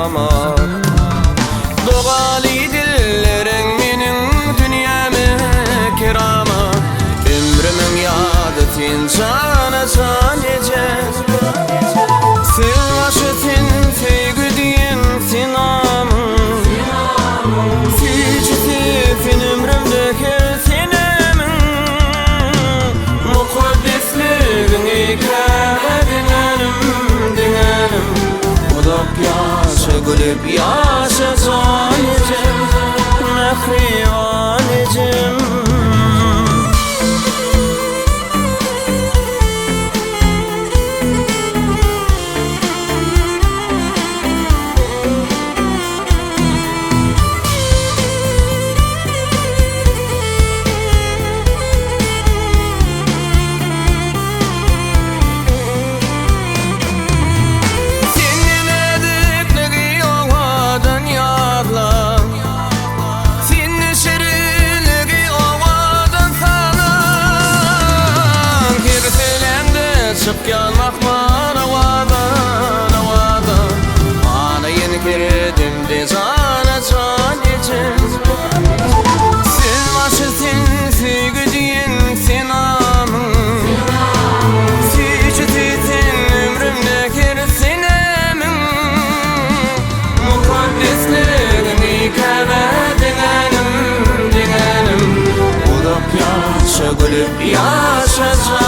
saklamak. Doğali dillerin menin dünyamı kirama. Ömrümün yadı tin cana can ecez. Silvaşıtin feygü diyen sinamın. Fücütifin ömrümdeki sinemin. Mukaddesliğini kâdinlenim dinlenim. Udak yaşa gülüp yaşa canecim. Mehrivanecim. Yanmak bana vada Bana yeni girdim de sana can için. Silvaşıtin sevgi diyen sinamın. Fücütitin ömrümdeki sinemin. Mukaddesliğini kâbe dinlenim. Udak yaşa gülüp yaşa can.